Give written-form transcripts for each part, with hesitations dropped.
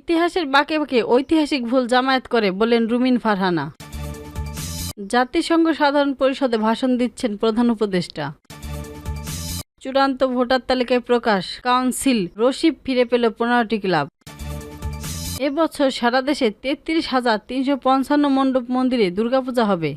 ইতিহাসের বাঁকে বাঁকে ঐতিহাসিক ভুল জামায়াত করে বললেন রুমিন ফারহানা। জাতিসংঘ সাধারণ পরিষদে ভাষণ দিচ্ছেন প্রধান উপদেষ্টা। চূড়ান্ত ভোটার তালিকায় প্রকাশ, কাউন্সিল রশিদ ফিরে পেল 15টি ক্লাব। এবছর সারা দেশে 33,355 মণ্ডপ মন্দিরে দুর্গাপূজা হবে।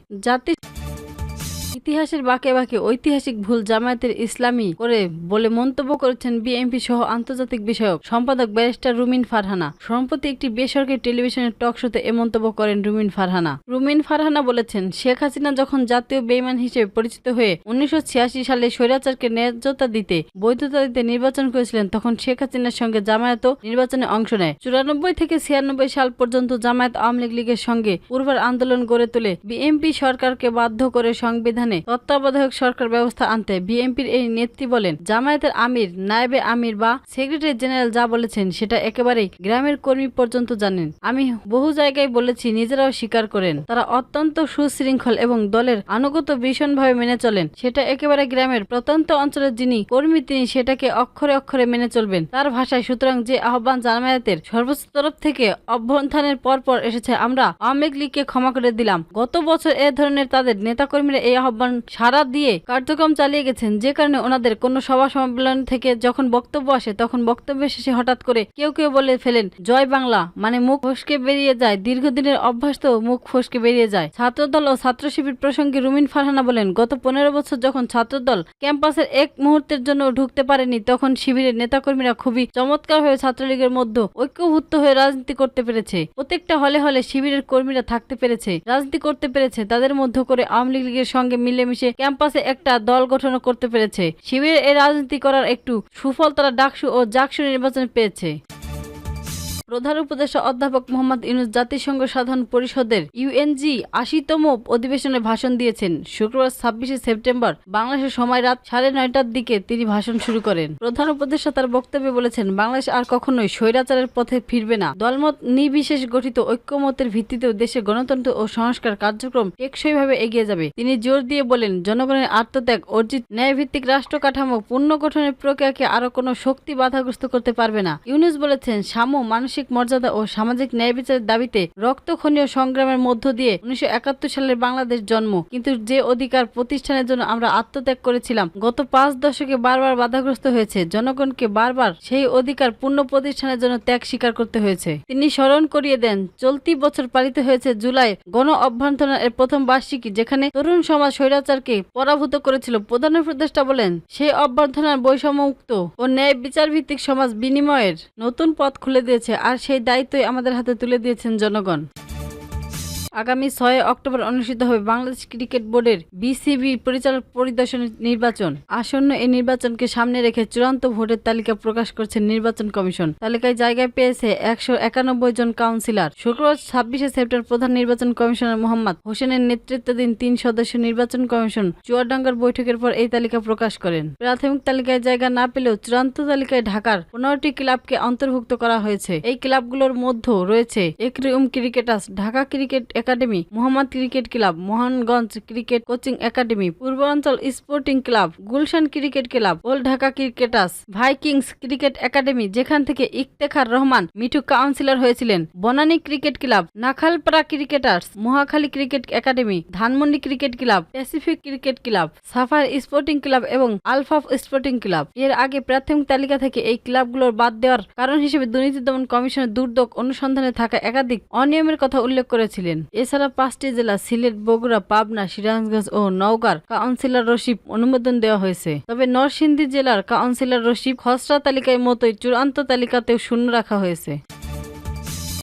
ইতিহাসের বাঁকে বাঁকে ঐতিহাসিক ভুল জামায়াতের ইসলামী করে বলে মন্তব্য করেছেন বিএনপি সহ আন্তর্জাতিক বিষয়ক সম্পাদক ব্যারিস্টার রুমিন ফারহানা। সম্প্রতি একটি বেসরকারি টেলিভিশনের টক শোতে এ মন্তব্য করেন রুমিন ফারহানা। রুমিন ফারহানা বলেছেন, শেখ হাসিনা যখন জাতীয় বেঈমান হিসেবে পরিচিত হয়ে 1986 সালে স্বৈরাচারকে ন্যায্যতা দিতে, বৈধতা দিতে নির্বাচন করেছিলেন, তখন শেখ হাসিনার সঙ্গে জামায়াতও নির্বাচনে অংশ নেয়। 94 থেকে 96 সাল পর্যন্ত জামায়াত আওয়ামী লীগের সঙ্গে পূর্বের আন্দোলন গড়ে তোলে বিএনপি সরকারকে বাধ্য করে সংবিধানে তত্ত্বাবধায়ক সরকার ব্যবস্থা আনতে। বিএনপির এই নেত্রী বলেন, জামায়াতের আমির, নায়েবে আমির বা সেক্রেটারি জেনারেল যা বলেছেন সেটা একেবারেই গ্রামের কর্মী পর্যন্ত জানেন। আমি বহু জায়গায় বলেছি, নিজেরাও স্বীকার করেন, তারা অত্যন্ত সুশৃঙ্খল এবং দলের আনুগত্য ভীষণভাবে মেনে চলেন। সেটা একেবারে গ্রামের প্রত্যন্ত অঞ্চলের যিনি কর্মী তিনি সেটাকে অক্ষরে অক্ষরে মেনে চলবেন তার ভাষায়। সুতরাং যে আহ্বান জামায়াতের সর্বোচ্চ তরফ থেকে অভ্যুত্থানের পরপর এসেছে, আমরা আওয়ামী লীগকে ক্ষমা করে দিলাম। গত বছর এ ধরনের তাদের নেতাকর্মীরা এই আহ্বান সারা দিয়ে কার্যক্রম চালিয়ে গেছেন, যে কারণে ওনাদের কোনো সভা সম্মেলন থেকে যখন বক্তব্য আসে তখন বক্তব্যের শেষে হঠাৎ করে কেউ কেউ বলে ফেলেন জয় বাংলা, মানে মুখ ফসকে বেরিয়ে যায়। দীর্ঘদিনের অভ্যাস তো মুখ ফসকে বেরিয়ে যায়। ছাত্রদল ও ছাত্র শিবির প্রসঙ্গে রুমিন ফারহানা বলেন, গত 15 বছর যখন ছাত্রদল ক্যাম্পাসের এক মুহূর্তের জন্য ঢুকতে পারেনি, তখন শিবিরের নেতাকর্মীরা খুবই চমৎকারভাবে ছাত্রলীগের মধ্যে ঐক্যভূত হয়ে রাজনীতি করতে পেরেছে। প্রত্যেকটা হলে হলে শিবিরের কর্মীরা থাকতে পেরেছে, রাজনীতি করতে পেরেছে। তাদের মধ্য করে আওয়ামী লীগের সঙ্গে মিলেমিশে ক্যাম্পাসে একটা দল গঠন করতে পেরেছে। শিবিরের এই রাজনীতি করার একটু সুফল তারা ডাকসু ও জাকসু নির্বাচন পেয়েছে। প্রধান উপদেষ্টা অধ্যাপক মোহাম্মদ ইউনূস জাতিসংঘ সাধারণ পরিষদের ইউএনজি 80তম অধিবেশনে ভাষণ দিয়েছেন। শুক্রবার 26 সেপ্টেম্বর বাংলাদেশের সময় রাত 9:30টার দিকে তিনি ভাষণ শুরু করেন। প্রধান উপদেষ্টা তার বক্তব্যে বলেছেন, বাংলাদেশ আর কখনোই স্বৈরাচারের পথে ফিরবে না। দলমত নির্বিশেষ গঠিত ঐক্যমতের ভিত্তিতেও দেশে গণতন্ত্র ও সংস্কার কার্যক্রম টেকসইভাবে এগিয়ে যাবে। তিনি জোর দিয়ে বলেন, জনগণের আত্মত্যাগ অর্জিত ন্যায়ভিত্তিক রাষ্ট্র কাঠামো পুনর্গঠনের প্রক্রিয়াকে আরো কোনো শক্তি বাধাগ্রস্ত করতে পারবে না। ইউনূস বলেছেন, সাম্য, মানসিক মর্যাদা ও সামাজিক ন্যায় বিচারের দাবিতে রক্তক্ষয়ী সংগ্রামের মধ্য দিয়ে 1971 সালের বাংলাদেশ জন্ম। কিন্তু যে অধিকার প্রতিষ্ঠানের জন্য আমরা আত্মত্যাগ করেছিলাম গত 5 দশকে বারবার বাধাগ্রস্ত হয়েছে। জনগণকে বারবার সেই অধিকার পূর্ণ প্রতিষ্ঠানের জন্য ত্যাগ স্বীকার করতে হয়েছে। তিনি স্মরণ করিয়ে দেন, চলতি বছর পালিত হয়েছে জুলাই গণ অভ্যুত্থানের প্রথম বার্ষিকী, যেখানে তরুণ সমাজ স্বৈরাচারকে পরাভূত করেছিল। প্রধান উপদেষ্টা বলেন, সেই অভ্যুত্থান বৈষম্যমুক্ত ও ন্যায় বিচার ভিত্তিক সমাজ বিনিময়ের নতুন পথ খুলে দিয়েছে, আর সেই দায়িত্বই আমাদের হাতে তুলে দিয়েছেন জনগণ। আগামী 6 অক্টোবর অনুষ্ঠিত হবে বাংলাদেশ ক্রিকেট বোর্ডের বিসিবি পরিচালক পরিদর্শন নির্বাচন। আসন্ন এই নির্বাচনকে সামনে রেখে চূড়ান্ত ভোটের তালিকা প্রকাশ করছে নির্বাচন কমিশন। তালিকায় জায়গা পেয়েছে 191 জন কাউন্সিলর। শুক্রবার 26 সেপ্টেম্বর প্রধান নির্বাচন কমিশনার মোহাম্মদ হোসেনের নেতৃত্বাধীন 3 সদস্য নির্বাচন কমিশন চুয়াডাঙ্গার বৈঠকের পর এই তালিকা প্রকাশ করেন। প্রাথমিক তালিকায় জায়গা না পেলেও চূড়ান্ত তালিকায় ঢাকার 15টি ক্লাবকে অন্তর্ভুক্ত করা হয়েছে। এই ক্লাবগুলোর মধ্যে রয়েছে একরিউম cricketers, Dhaka cricket academy, Mohammad cricket club, Mohanganj cricket coaching academy, Purbanchal sporting club, Gulshan cricket club, old Dhaka cricketers, Vikings cricket academy যেখান থেকে ইফতেখার রহমান মিঠু কাউন্সিলর হয়েছিলেন, Banani cricket club, Nakhalpara cricketers, Mohakhali cricket academy, Dhanmondi cricket club, Pacific cricket club, সাফার স্পোর্টিং ক্লাব এবং আলফাফ স্পোর্টিং ক্লাব। এর আগে প্রাথমিক তালিকা থেকে এই ক্লাবগুলোর বাদ দেওয়ার কারণ হিসেবে দুর্নীতি দমন কমিশনের দুর্যোগ অনুসন্ধানে থাকা একাধিক অনিয়মের কথা উল্লেখ করেছিলেন। এছাড়া 5টি জেলা সিলেট, বগুড়া, পাবনা, সিরাজগঞ্জ ও নওগাঁর কাউন্সিলর রশিদ অনুমোদন দেওয়া হয়েছে। তবে নরসিংদী জেলার কাউন্সিলর রশিদ খসড়া তালিকায় মতোই চূড়ান্ত তালিকাতেও শূন্য রাখা হয়েছে।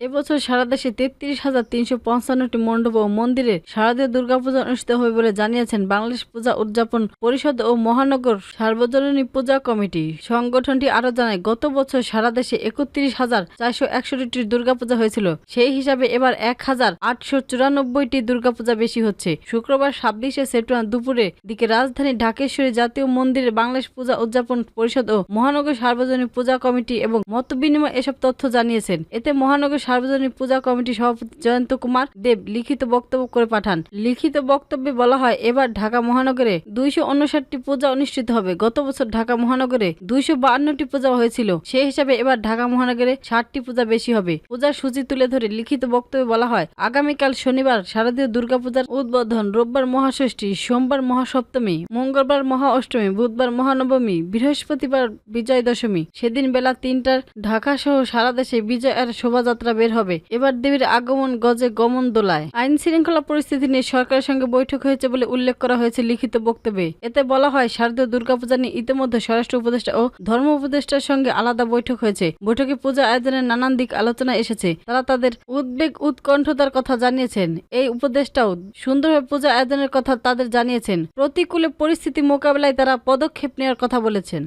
এবছর সারা দেশে 33,355টি মণ্ডপ ও মন্দিরে শারদীয় দুর্গাপূজা অনুষ্ঠিত হবে বলে জানিয়েছেন বাংলাদেশ পূজা উদযাপন পরিষদ ও মহানগর সার্বজনীন পূজা কমিটি। সংগঠনটি আরো জানায়, গত বছর সারা দেশে 31,461টি দুর্গাপূজা হয়েছিল। সেই হিসাবে এবার 1,894টি দুর্গাপূজা বেশি হচ্ছে। শুক্রবার 26 সেপ্টেম্বর দুপুরে দিকে রাজধানী ঢাকেশ্বরী জাতীয় মন্দিরে বাংলাদেশ পূজা উদযাপন পরিষদ ও মহানগর সার্বজনীন পূজা কমিটি এবং মতবিনিময় এসব তথ্য জানিয়েছেন। এতে মহানগর সার্বজনীন পূজা কমিটি সভাপতি জয়ন্ত কুমার দেব লিখিত বক্তব্য করে পাঠান। লিখিত বক্তব্যে বলা হয়, এবার ঢাকা মহানগরে 259টি পূজা অনুষ্ঠিত হবে। গত বছর ঢাকা মহানগরে 252টি পূজা হয়েছিল, সেই হিসাবে এবার ঢাকা মহানগরে 60টি পূজা বেশি হবে। পূজার সূচি তুলে ধরে লিখিত বক্তব্যে বলা হয়, আগামীকাল শনিবার শারদীয় দুর্গাপূজার উদ্বোধন, রোববার মহাষষ্ঠী, সোমবার মহাসপ্তমী, মঙ্গলবার মহা অষ্টমী, বুধবার মহানবমী, বৃহস্পতিবার বিজয় দশমী। সেদিন বেলা 3টার ঢাকা সহ সারা দেশে বিজয়ের শোভাযাত্রা বের হবে। এবার দেবীর আগমন গজে গমন দোলায়। আইন শৃঙ্খলা পরিস্থিতি নিয়ে সরকারের সঙ্গে বৈঠক হয়েছে বলে উল্লেখ করা হয়েছে লিখিত বক্তব্যে। এতে বলা হয়, শারদীয় দুর্গাপূজা নিয়ে ইতিমধ্যে স্বরাষ্ট্র উপদেষ্টা ও ধর্ম উপদেষ্টার সঙ্গে আলাদা বৈঠক হয়েছে। বৈঠকে পূজা আয়োজনের নানান দিক আলোচনা এসেছে। তারা তাদের উদ্বেগ উৎকণ্ঠতার কথা জানিয়েছেন। এই উপদেষ্টাও সুন্দরভাবে পূজা আয়োজনের কথা তাদের জানিয়েছেন। প্রতিকূলে পরিস্থিতি মোকাবেলায় তারা পদক্ষেপ নেওয়ার কথা বলেছেন।